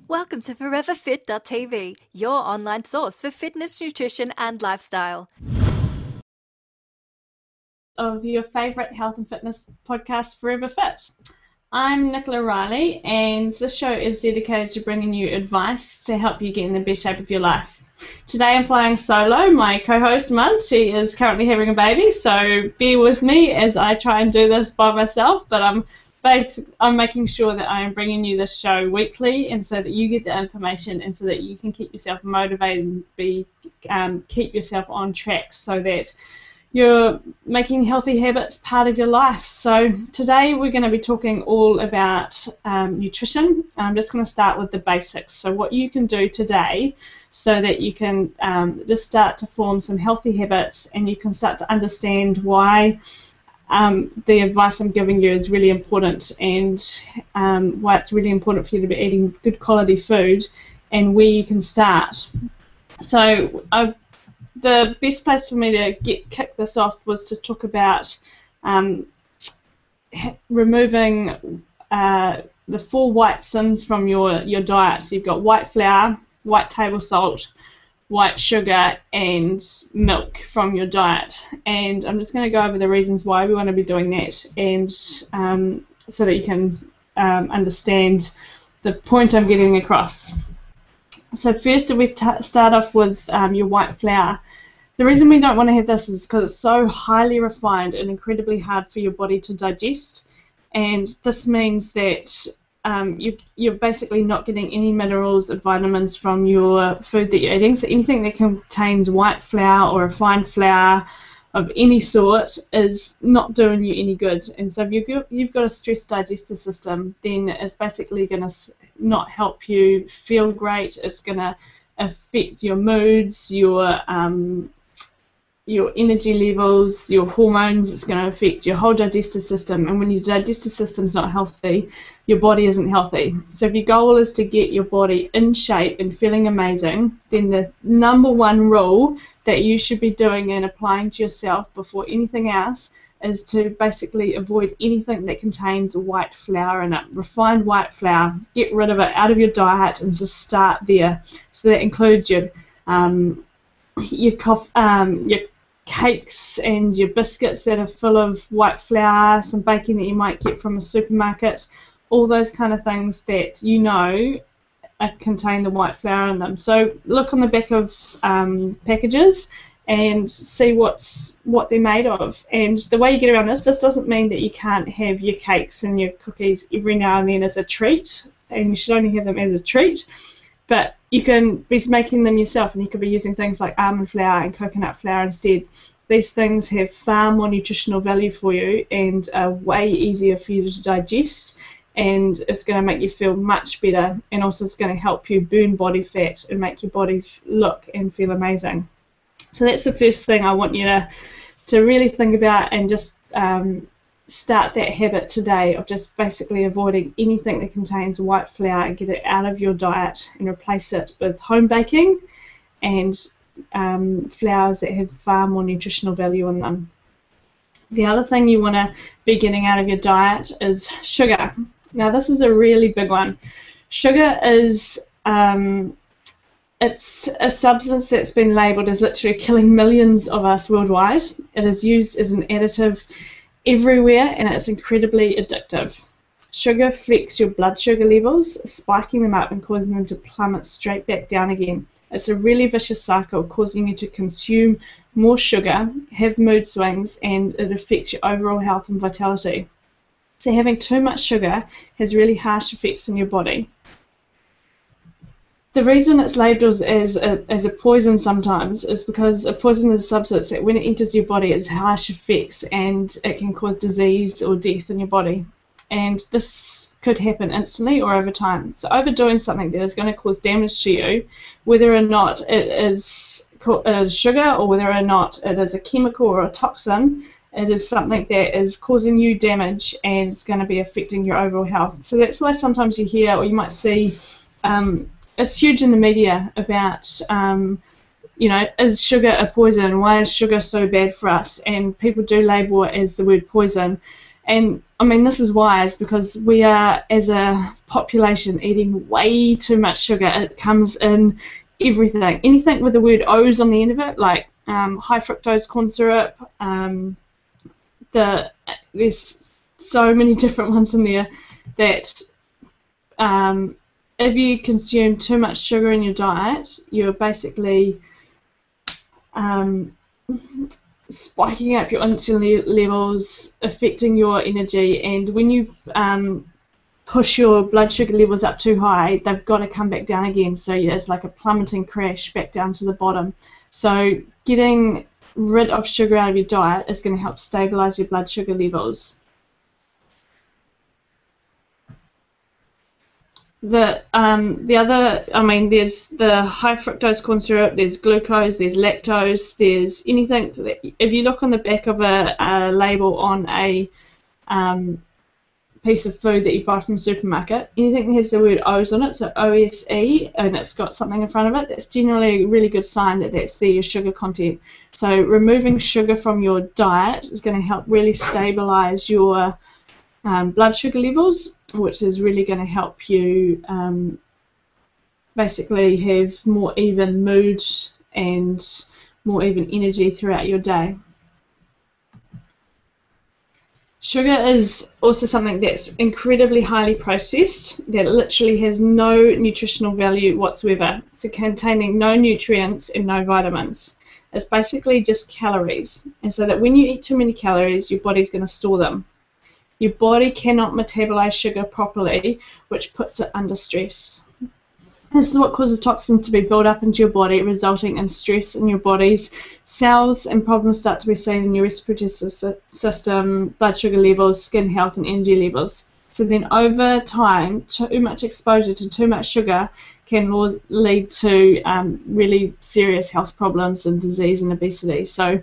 Welcome to ForeverFit.tv, your online source for fitness, nutrition and lifestyle. Of your favourite health and fitness podcast, Forever Fit. I'm Nicola Riley, and this show is dedicated to bringing you advice to help you get in the best shape of your life. Today I'm flying solo. My co-host Muz, she is currently having a baby, so bear with me as I try and do this by myself, but I'm making sure that I am bringing you this show weekly, and so that you get the information and so that you can keep yourself motivated and keep yourself on track so that you're making healthy habits part of your life. So today we're going to be talking all about nutrition. I'm just going to start with the basics. So what you can do today so that you can just start to form some healthy habits, and you can start to understand why the advice I'm giving you is really important, and why it's really important for you to be eating good quality food, and where you can start. So the best place for me to kick this off was to talk about removing the 4 white sins from your diet. So you've got white flour, white table salt, white sugar and milk from your diet, and I'm just going to go over the reasons why we want to be doing that, and so that you can understand the point I'm getting across. So first we start off with your white flour. The reason we don't want to have this is because it's so highly refined and incredibly hard for your body to digest, and this means that you're basically not getting any minerals or vitamins from your food that you're eating. So anything that contains white flour or refined flour of any sort is not doing you any good. And so if you've got a stressed digestive system, then it's basically going to not help you feel great. It's going to affect your moods, your energy levels, your hormones. It's going to affect your whole digestive system, and when your digestive system's not healthy, your body isn't healthy. So if your goal is to get your body in shape and feeling amazing, then the number one rule that you should be doing and applying to yourself before anything else is to basically avoid anything that contains white flour in it. Refined white flour, get rid of it out of your diet and just start there. So that includes your cakes and your biscuits that are full of white flour, some baking that you might get from a supermarket, all those kind of things that you know contain the white flour in them. So look on the back of packages and see what they're made of. And the way you get around this doesn't mean that you can't have your cakes and your cookies every now and then as a treat, and you should only have them as a treat, but you can be making them yourself, and you could be using things like almond flour and coconut flour instead. These things have far more nutritional value for you and are way easier for you to digest, and it's going to make you feel much better, and also it's going to help you burn body fat and make your body look and feel amazing. So that's the first thing I want you to really think about, and just start that habit today of just basically avoiding anything that contains white flour and get it out of your diet and replace it with home baking and flours that have far more nutritional value in them. The other thing you want to be getting out of your diet is sugar. Now this is a really big one. Sugar is it's a substance that's been labelled as literally killing millions of us worldwide. It is used as an additive everywhere, and it's incredibly addictive. Sugar affects your blood sugar levels, spiking them up and causing them to plummet straight back down again. It's a really vicious cycle, causing you to consume more sugar, have mood swings, and it affects your overall health and vitality. So having too much sugar has really harsh effects on your body. The reason it's labelled as a poison sometimes is because a poison is a substance that when it enters your body it has harsh effects, and it can cause disease or death in your body. And this could happen instantly or over time. So overdoing something that is going to cause damage to you, whether or not it is sugar or whether or not it is a chemical or a toxin, it is something that is causing you damage and it's going to be affecting your overall health. So that's why sometimes you hear or you might see it's huge in the media about, is sugar a poison? Why is sugar so bad for us? And people do label it as the word poison. And I mean, this is wise because we are, as a population, eating way too much sugar. It comes in everything. Anything with the word O's on the end of it, like high fructose corn syrup. There's so many different ones in there that if you consume too much sugar in your diet, you're basically spiking up your insulin levels, affecting your energy, and when you push your blood sugar levels up too high, they've got to come back down again, so it's like a plummeting crash back down to the bottom. So getting rid of sugar out of your diet is going to help stabilize your blood sugar levels. The other, I mean, there's the high fructose corn syrup, there's glucose, there's lactose, there's anything that, if you look on the back of a label on a piece of food that you buy from a supermarket, anything that has the word O's on it, so OSE, and it's got something in front of it, that's generally a really good sign that that's your sugar content. So removing sugar from your diet is going to help really stabilize your blood sugar levels, which is really going to help you basically have more even mood and more even energy throughout your day. Sugar is also something that's incredibly highly processed, that literally has no nutritional value whatsoever. So containing no nutrients and no vitamins. It's basically just calories. And so that when you eat too many calories, your body's going to store them. Your body cannot metabolize sugar properly, which puts it under stress. This is what causes toxins to be built up into your body, resulting in stress in your body's cells, and problems start to be seen in your respiratory system, blood sugar levels, skin health, and energy levels. So then over time, too much exposure to too much sugar can lead to really serious health problems and disease and obesity. So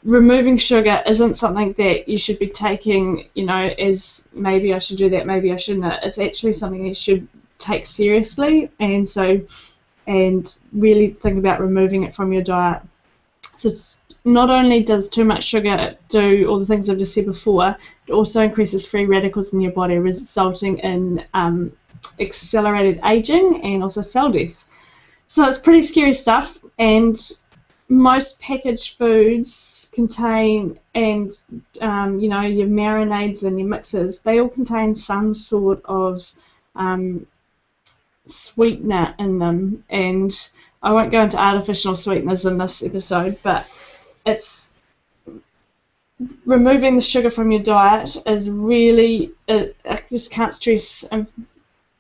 removing sugar isn't something that you should be taking, as maybe I should do that, maybe I shouldn't. It's actually something you should take seriously, and really think about removing it from your diet. So it's not only does too much sugar do all the things I've just said before, it also increases free radicals in your body, resulting in accelerated aging and also cell death. So it's pretty scary stuff, and most packaged foods contain, and your marinades and your mixes, they all contain some sort of sweetener in them, and I won't go into artificial sweeteners in this episode, but it's removing the sugar from your diet is really, I just can't stress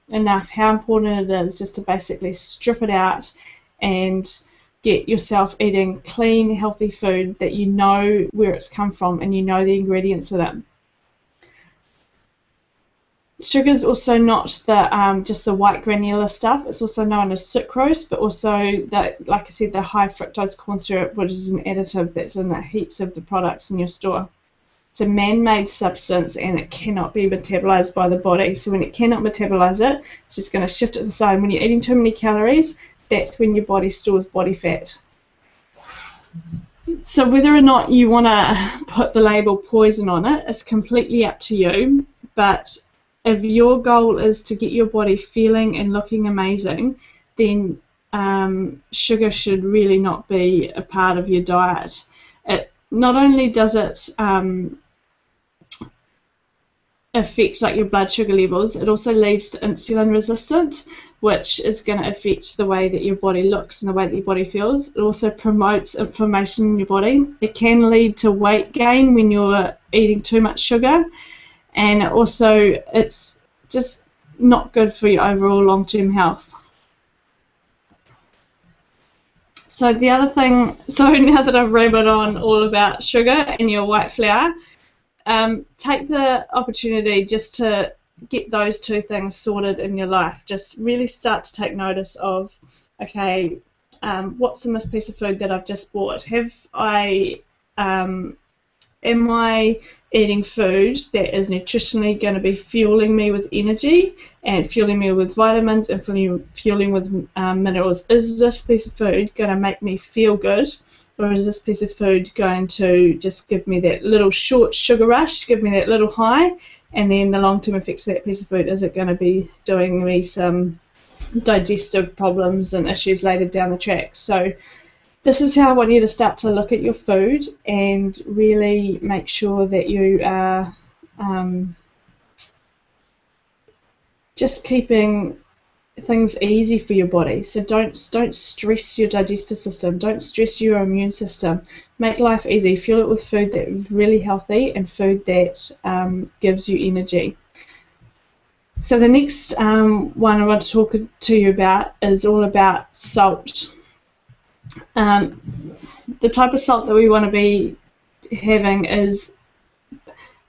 enough how important it is just to basically strip it out and get yourself eating clean, healthy food that you know where it's come from and you know the ingredients in it. Sugar is also not the just the white granular stuff. It's also known as sucrose, but also that, like I said, the high fructose corn syrup, which is an additive that's in the heaps of the products in your store. It's a man-made substance and it cannot be metabolized by the body. So when it cannot metabolize it, it's just going to shift it to the side. When you're eating too many calories, that's when your body stores body fat. So whether or not you want to put the label poison on it, it's completely up to you. But if your goal is to get your body feeling and looking amazing, then sugar should really not be a part of your diet. It not only does it affect like your blood sugar levels, it also leads to insulin resistance, which is going to affect the way that your body looks and the way that your body feels. It also promotes inflammation in your body. It can lead to weight gain when you're eating too much sugar, and also it's just not good for your overall long-term health. So the other thing, so now that I've rambled on all about sugar and your white flour, take the opportunity just to get those two things sorted in your life. Just really start to take notice of, okay, what's in this piece of food that I've just bought? Am I eating food that is nutritionally going to be fueling me with energy and fueling me with vitamins and fueling with minerals? Is this piece of food going to make me feel good, or is this piece of food going to just give me that little short sugar rush, give me that little high, and then the long-term effects of that piece of food, is it going to be doing me some digestive problems and issues later down the track? So this is how I want you to start to look at your food and really make sure that you are just keeping things easy for your body. So don't stress your digestive system, don't stress your immune system. Make life easy. Fuel it with food that is really healthy and food that gives you energy. So the next one I want to talk to you about is all about salt. The type of salt that we want to be having is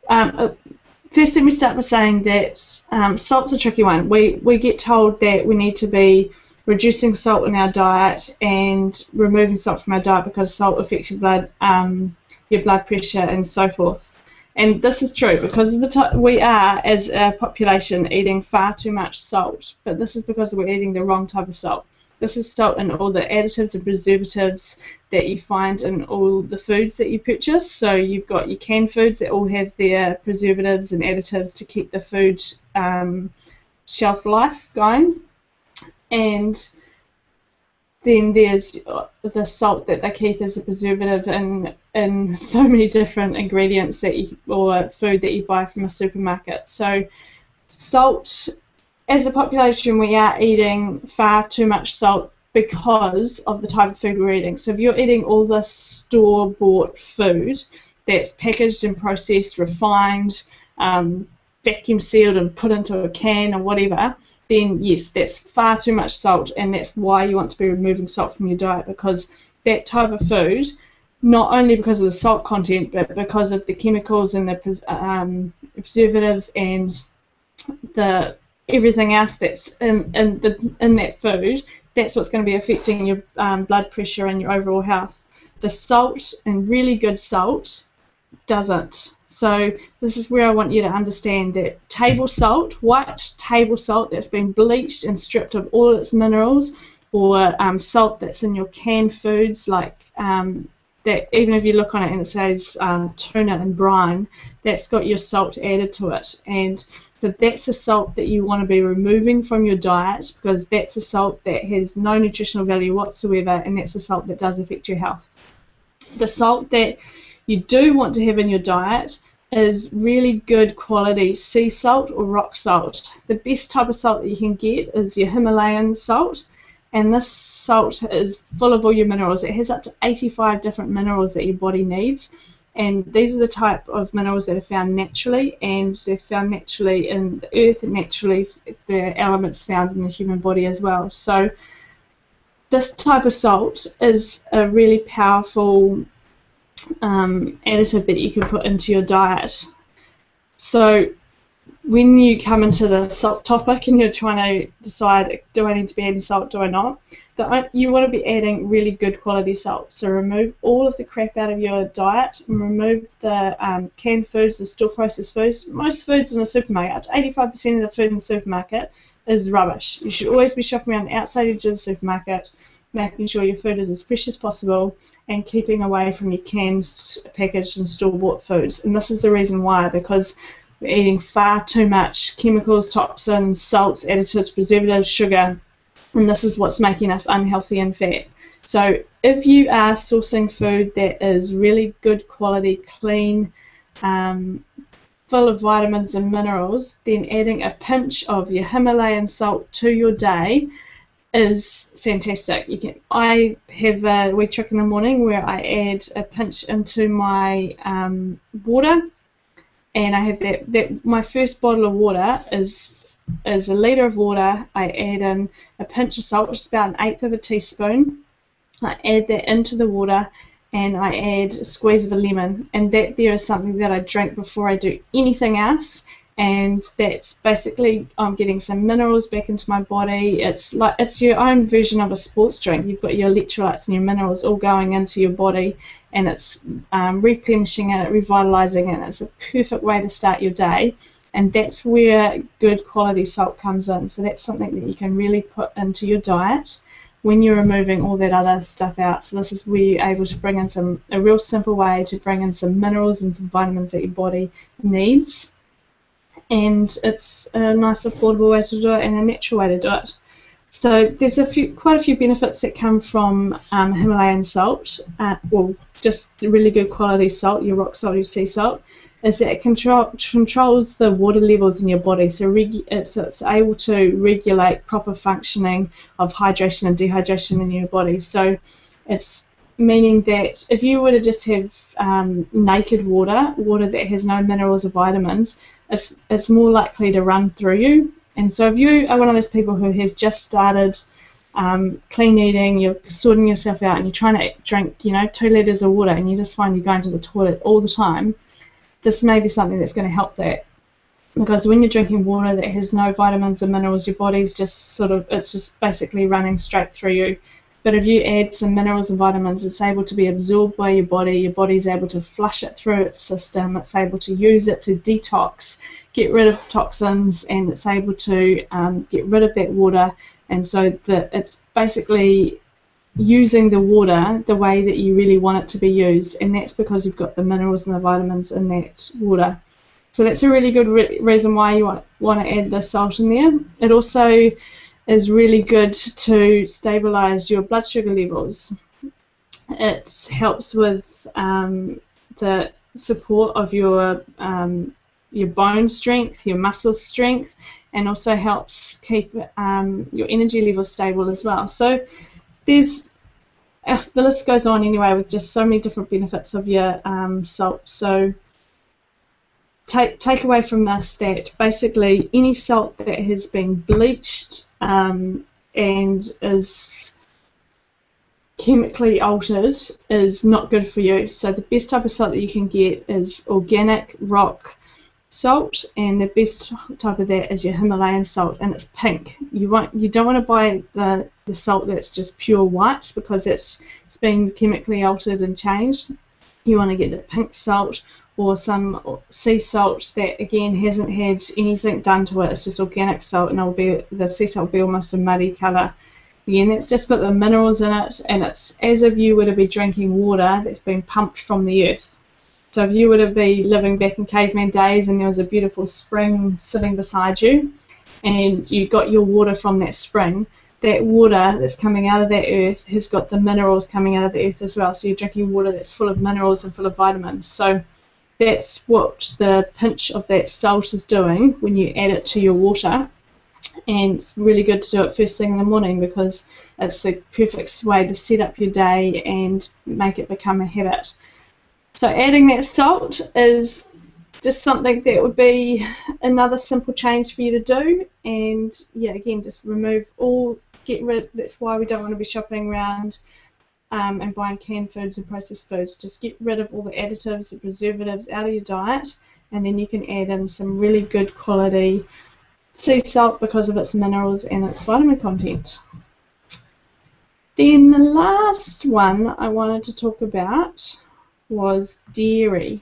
first, let me start by saying that salt's a tricky one. We get told that we need to be reducing salt in our diet and removing salt from our diet because salt affects your blood pressure and so forth. And this is true because of the we are, as a population, eating far too much salt. But this is because we're eating the wrong type of salt. This is salt in all the additives and preservatives that you find in all the foods that you purchase. So you've got your canned foods that all have their preservatives and additives to keep the food shelf life going. And then there's the salt that they keep as a preservative in so many different ingredients or food that you buy from a supermarket. So salt, as a population, we are eating far too much salt because of the type of food we're eating. So if you're eating all this store-bought food that's packaged and processed, refined, vacuum sealed and put into a can or whatever, then yes, that's far too much salt, and that's why you want to be removing salt from your diet, because that type of food, not only because of the salt content, but because of the chemicals and the preservatives and the everything else that's in that food, that's what's going to be affecting your blood pressure and your overall health. The salt, and really good salt, doesn't. So this is where I want you to understand that table salt, white table salt that's been bleached and stripped of all its minerals, or salt that's in your canned foods, like that, even if you look on it and it says tuna and brine, that's got your salt added to it. And so that's the salt that you want to be removing from your diet, because that's a salt that has no nutritional value whatsoever, and that's the salt that does affect your health. The salt that you do want to have in your diet is really good quality sea salt or rock salt. The best type of salt that you can get is your Himalayan salt, and this salt is full of all your minerals. It has up to 85 different minerals that your body needs, and these are the type of minerals that are found naturally, and they're found naturally in the earth, and naturally the elements found in the human body as well. So this type of salt is a really powerful additive that you can put into your diet. So when you come into the salt topic and you're trying to decide, do I need to be adding salt, do I not, you want to be adding really good quality salt. So remove all of the crap out of your diet, and remove the canned foods, the store processed foods. Most foods in a supermarket, up to 85% of the food in the supermarket is rubbish. You should always be shopping around the outside edge of the supermarket, making sure your food is as fresh as possible, and keeping away from your canned, packaged and store-bought foods. And this is the reason why, because we're eating far too much chemicals, toxins, salts, additives, preservatives, sugar, and this is what's making us unhealthy and fat. So if you are sourcing food that is really good quality, clean, full of vitamins and minerals, then adding a pinch of your Himalayan salt to your day is fantastic. I have a wee trick in the morning where I add a pinch into my water, and I have that my first bottle of water is a litre of water. I add in a pinch of salt, which is about 1/8 of a teaspoon. I add that into the water, and I add a squeeze of a lemon, and that there is something that I drink before I do anything else. And that's basically, I'm getting some minerals back into my body. It's your own version of a sports drink. You've got your electrolytes and your minerals all going into your body, and it's replenishing it, revitalizing it. It's a perfect way to start your day, and that's where good quality salt comes in. So that's something that you can really put into your diet. when you're removing all that other stuff out. So this is where you're able to bring in a real simple way to bring in some minerals and some vitamins that your body needs. And it's a nice affordable way to do it and a natural way to do it. So there's quite a few benefits that come from Himalayan salt, or just really good quality salt, your rock salt, your sea salt, is that it controls the water levels in your body. So it's able to regulate proper functioning of hydration and dehydration in your body. So it's meaning that if you were to just have naked water that has no minerals or vitamins, it's more likely to run through you. And so if you are one of those people who have just started clean eating, you're sorting yourself out and you're trying to drink 2 litres of water and you just find you're going to the toilet all the time, this may be something that's going to help that. Because when you're drinking water that has no vitamins and minerals, your body's it's just basically running straight through you. But if you add some minerals and vitamins, it's able to be absorbed by your body's able to flush it through its system, it's able to use it to detox, get rid of toxins, and it's able to get rid of that water. And so it's basically using the water the way that you really want it to be used, and that's because you've got the minerals and the vitamins in that water. So that's a really good reason why you want to add the salt in there. It also is really good to stabilize your blood sugar levels. It helps with the support of your bone strength, your muscle strength, and also helps keep your energy levels stable as well. So the list goes on anyway with just so many different benefits of your salt. So take away from this that basically any salt that has been bleached and is chemically altered is not good for you. So the best type of salt that you can get is organic rock salt, and the best type of that is your Himalayan salt, and it's pink. You don't want to buy the salt that's just pure white, because it's been chemically altered and changed. You want to get the pink salt or some sea salt that again hasn't had anything done to it. It's just organic salt, and the sea salt will be almost a muddy colour. Again, that's just got the minerals in it, and it's as if you were to be drinking water that's been pumped from the earth. So if you were to be living back in caveman days and there was a beautiful spring sitting beside you and you got your water from that spring, that water that's coming out of that earth has got the minerals coming out of the earth as well. So you're drinking water that's full of minerals and full of vitamins. So that's what the pinch of that salt is doing when you add it to your water. And it's really good to do it first thing in the morning, because it's the perfect way to set up your day and make it become a habit. So adding that salt is just something that would be another simple change for you to do. And yeah, again, just that's why we don't want to be shopping around and buying canned foods and processed foods. Just get rid of all the additives, the preservatives out of your diet, and then you can add in some really good quality sea salt because of its minerals and its vitamin content. Then the last one I wanted to talk about was dairy.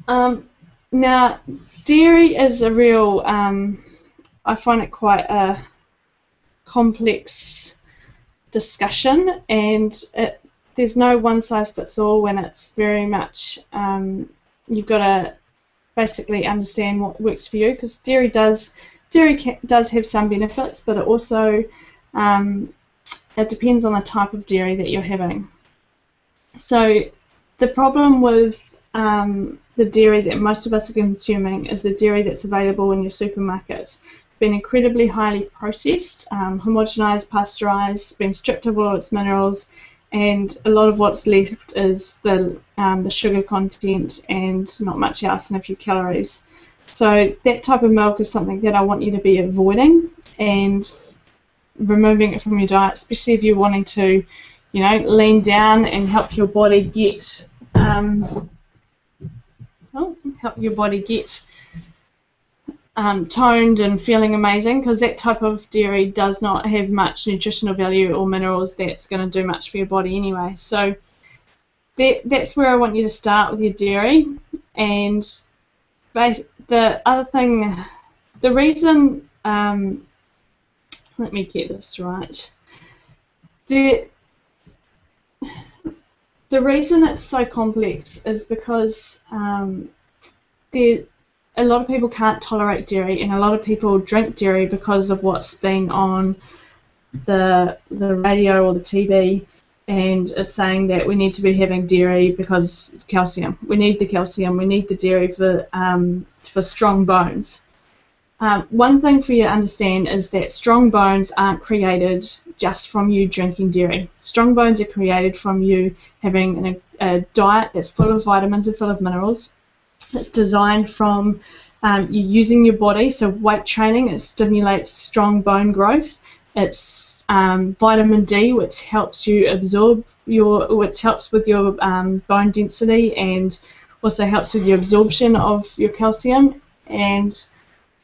Now, dairy is a real, I find it quite a complex discussion, and there's no one size fits all when it's very much, you've got to basically understand what works for you, because dairy does have some benefits, but it also, it depends on the type of dairy that you're having. So the problem with the dairy that most of us are consuming is the dairy that's available in your supermarkets. It's been incredibly highly processed, homogenized, pasteurized, been stripped of all its minerals, and a lot of what's left is the sugar content and not much else and a few calories. So that type of milk is something that I want you to be avoiding and removing it from your diet, especially if you're wanting to lean down and help your body get toned and feeling amazing, because that type of dairy does not have much nutritional value or minerals that's going to do much for your body anyway. So that's where I want you to start with your dairy. And the other thing, the reason let me get this right. The reason it's so complex is because a lot of people can't tolerate dairy, and a lot of people drink dairy because of what's been on the radio or the TV, and it's saying that we need to be having dairy because it's calcium. We need the calcium. We need the dairy for strong bones. One thing for you to understand is that strong bones aren't created just from you drinking dairy. Strong bones are created from you having a diet that's full of vitamins and full of minerals. It's designed from you using your body, so weight training. It stimulates strong bone growth. It's vitamin D, which helps you absorb which helps with your bone density, and also helps with your absorption of your calcium. And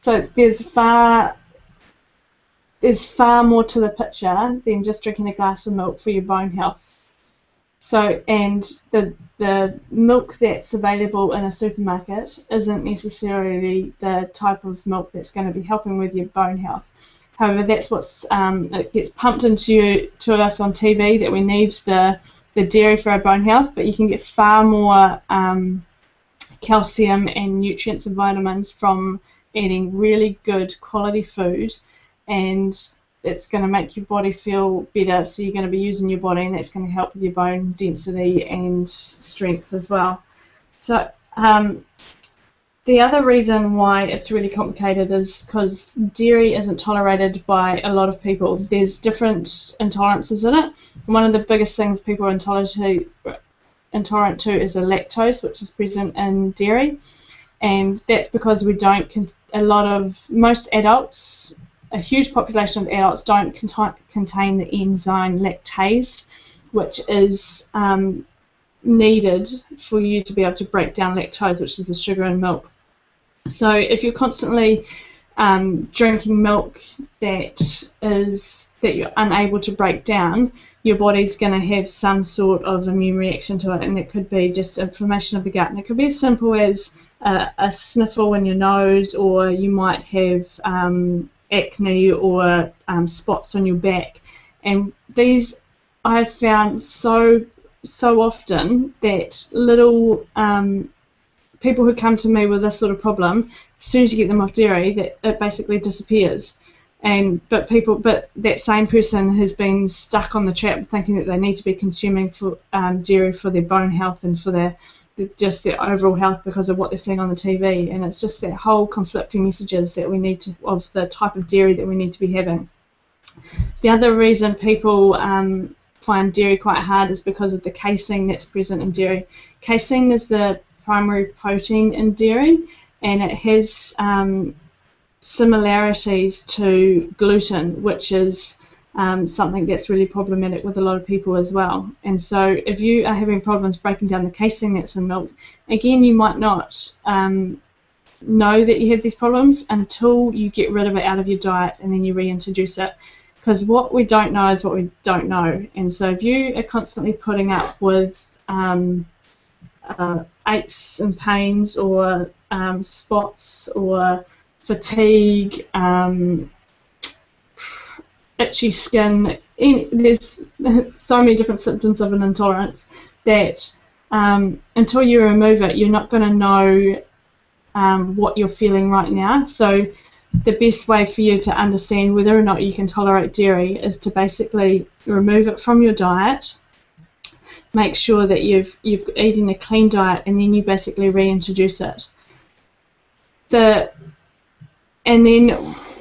so there's far more to the picture than just drinking a glass of milk for your bone health. So, and the milk that's available in a supermarket isn't necessarily the type of milk that's going to be helping with your bone health. However, that's what's it gets pumped to us on TV, that we need the dairy for our bone health, but you can get far more calcium and nutrients and vitamins from eating really good quality food, and it's going to make your body feel better, so you're going to be using your body, and that's going to help with your bone density and strength as well. So the other reason why it's really complicated is because dairy isn't tolerated by a lot of people. There's different intolerances in it. One of the biggest things people are intolerant to is the lactose, which is present in dairy, and that's because we don't. Most adults, a huge population of adults, don't contain the enzyme lactase, which is needed for you to be able to break down lactose, which is the sugar in milk. So if you're constantly drinking milk that you're unable to break down, your body's going to have some sort of immune reaction to it, and it could be just inflammation of the gut, and it could be as simple as a sniffle in your nose, or you might have acne or spots on your back. And these I've found so often that little people who come to me with this sort of problem, as soon as you get them off dairy, that it basically disappears. But that same person has been stuck on the trap thinking that they need to be consuming dairy for their bone health and for just their overall health because of what they're seeing on the TV. And it's just that whole conflicting messages that we need to, of the type of dairy that we need to be having. The other reason people find dairy quite hard is because of the casein that's present in dairy. Casein is the primary protein in dairy, and it has similarities to gluten, which is something that's really problematic with a lot of people as well. And so if you are having problems breaking down the casein that's in milk, again, you might not know that you have these problems until you get rid of it out of your diet and then you reintroduce it. Because what we don't know is what we don't know. And so if you are constantly putting up with aches and pains, or spots, or fatigue, itchy skin, there's so many different symptoms of an intolerance that until you remove it, you're not going to know what you're feeling right now. So the best way for you to understand whether or not you can tolerate dairy is to basically remove it from your diet, make sure that you've eaten a clean diet, and then you basically reintroduce it. And then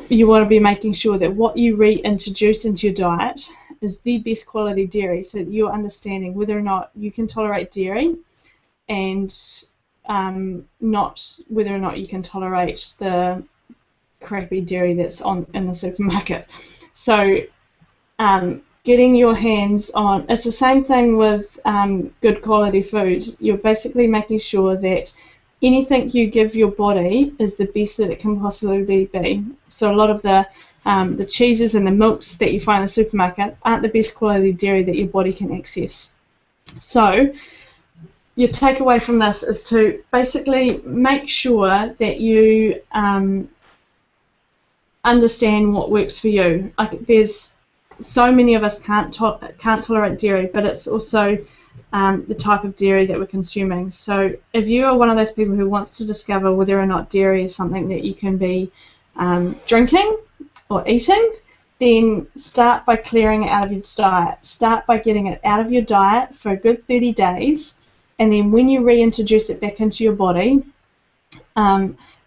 you want to be making sure that what you reintroduce into your diet is the best quality dairy, so that you're understanding whether or not you can tolerate dairy, and not whether or not you can tolerate the crappy dairy that's in the supermarket. So getting your hands on, it's the same thing with good quality food. You're basically making sure that anything you give your body is the best that it can possibly be. So a lot of the cheeses and the milks that you find in the supermarket aren't the best quality dairy that your body can access. So your takeaway from this is to basically make sure that you understand what works for you. Like, there's so many of us can't tolerate dairy, but it's also the type of dairy that we're consuming. So if you are one of those people who wants to discover whether or not dairy is something that you can be drinking or eating, then start by clearing it out of your diet. Start by getting it out of your diet for a good 30 days, and then when you reintroduce it back into your body,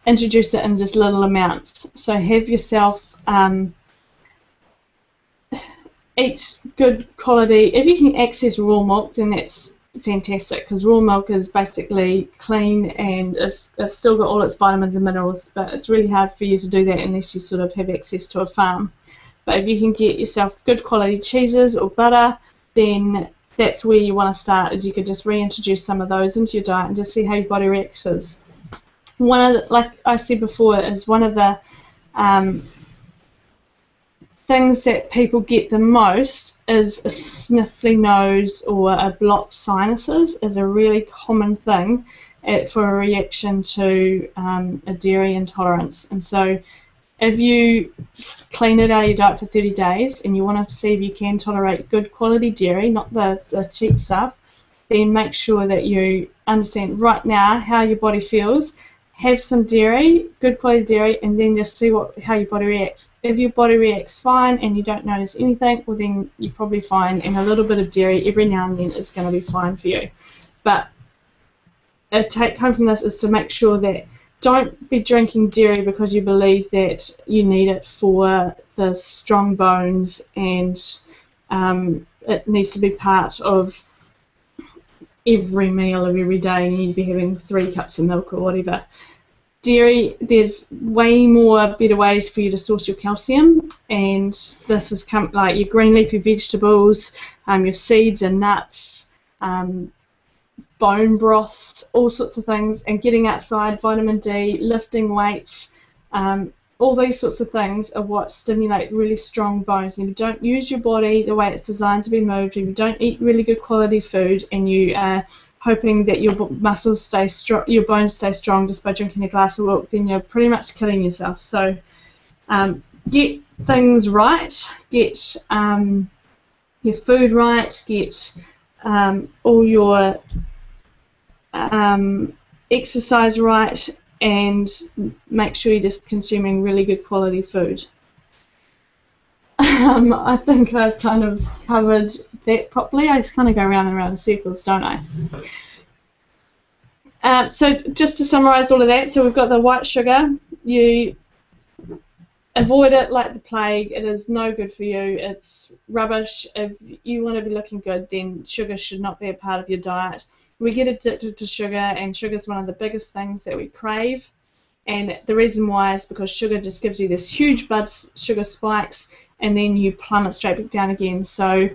introduce it in just little amounts. So have yourself eat good quality. If you can access raw milk, then that's fantastic, because raw milk is basically clean and it's still got all its vitamins and minerals, but it's really hard for you to do that unless you sort of have access to a farm. But if you can get yourself good quality cheeses or butter, then that's where you want to start. Is you could just reintroduce some of those into your diet and just see how your body reacts. One of the, like I said before, is one of the things that people get the most is a sniffly nose or a blocked sinuses is a really common thing for a reaction to a dairy intolerance. And so if you clean it out of your diet for 30 days and you want to see if you can tolerate good quality dairy, not the cheap stuff, then make sure that you understand right now how your body feels. Have some dairy, good quality dairy, and then just see how your body reacts. If your body reacts fine and you don't notice anything, well then you're probably fine, and a little bit of dairy every now and then is going to be fine for you. But a take home from this is to make sure that don't be drinking dairy because you believe that you need it for the strong bones and it needs to be part of every meal of every day, and you need to be having 3 cups of milk or whatever. Dairy, there's way more better ways for you to source your calcium, and this is like your green leafy vegetables, your seeds and nuts, bone broths, all sorts of things, and getting outside, vitamin D, lifting weights, all these sorts of things are what stimulate really strong bones. And if you don't use your body the way it's designed to be moved, if you don't eat really good quality food, and you are hoping that your muscles stay strong, your bones stay strong just by drinking a glass of milk, then you're pretty much killing yourself. So get things right, get your food right, get all your exercise right, and make sure you're just consuming really good quality food. I think I've kind of covered that properly. I just kind of go around and around in circles, don't I? So just to summarise all of that, so we've got the white sugar. You avoid it like the plague. It is no good for you. It's rubbish. If you want to be looking good, then sugar should not be a part of your diet. We get addicted to sugar, and sugar is one of the biggest things that we crave. And the reason why is because sugar just gives you this huge blood sugar spikes, and then you plummet straight back down again. So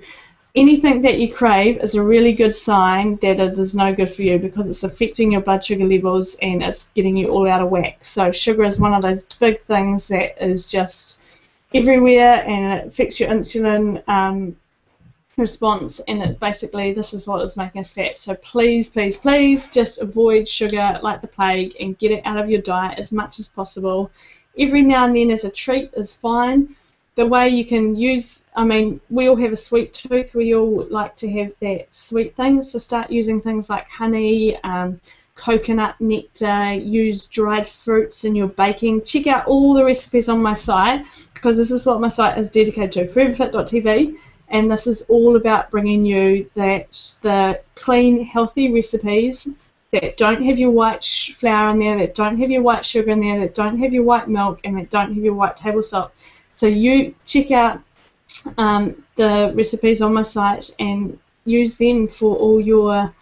anything that you crave is a really good sign that it is no good for you, because it's affecting your blood sugar levels and it's getting you all out of whack. So sugar is one of those big things that is just everywhere, and it affects your insulin response, and it basically, this is what is making us fat. So please, please, please just avoid sugar like the plague and get it out of your diet as much as possible. Every now and then as a treat is fine. The way you can use, I mean, we all have a sweet tooth. We all like to have that sweet thing. So start using things like honey, coconut nectar, use dried fruits in your baking. Check out all the recipes on my site, because this is what my site is dedicated to, foreverfit.tv. And this is all about bringing you the clean, healthy recipes that don't have your white flour in there, that don't have your white sugar in there, that don't have your white milk, and that don't have your white table salt. So you check out the recipes on my site and use them for all your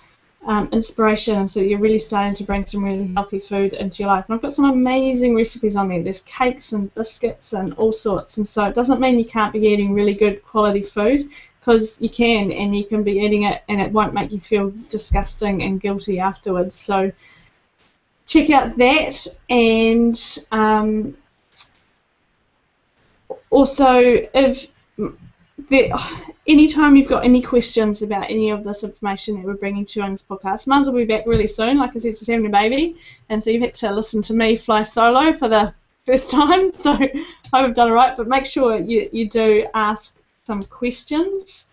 inspiration, so you're really starting to bring some really healthy food into your life. And I've got some amazing recipes on there. There's cakes and biscuits and all sorts, and so it doesn't mean you can't be eating really good quality food, because you can, and you can be eating it and it won't make you feel disgusting and guilty afterwards. So check out that, and also if anytime you've got any questions about any of this information that we're bringing to you on this podcast, Mars will be back really soon. Like I said, she's having a baby, and so you've had to listen to me fly solo for the first time, so I hope I've done it right. But make sure you do ask some questions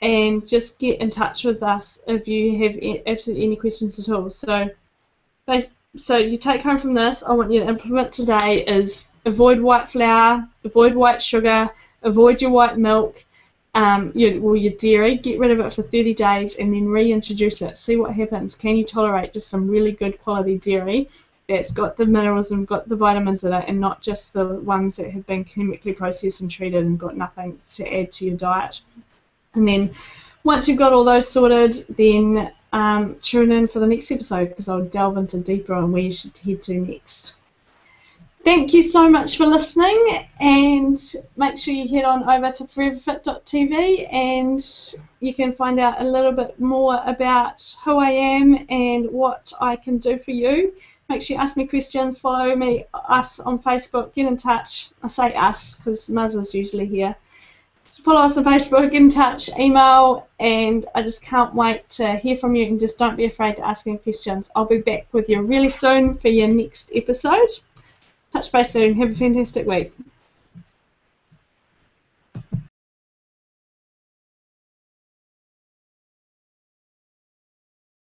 and just get in touch with us if you have absolutely any questions at all. So you take home from this, I want you to implement today is avoid white flour, avoid white sugar, avoid your white milk, your dairy, get rid of it for 30 days and then reintroduce it. See what happens. Can you tolerate just some really good quality dairy that's got the minerals and got the vitamins in it and not just the ones that have been chemically processed and treated and got nothing to add to your diet. And then once you've got all those sorted, then tune in for the next episode because I'll delve into deeper on where you should head to next. Thank you so much for listening, and make sure you head on over to foreverfit.tv and you can find out a little bit more about who I am and what I can do for you. Make sure you ask me questions, follow us on Facebook, get in touch. I say us because Muz is usually here. Follow us on Facebook, get in touch, email, and I just can't wait to hear from you, and just don't be afraid to ask any questions. I'll be back with you really soon for your next episode. Touch base soon. Have a fantastic week.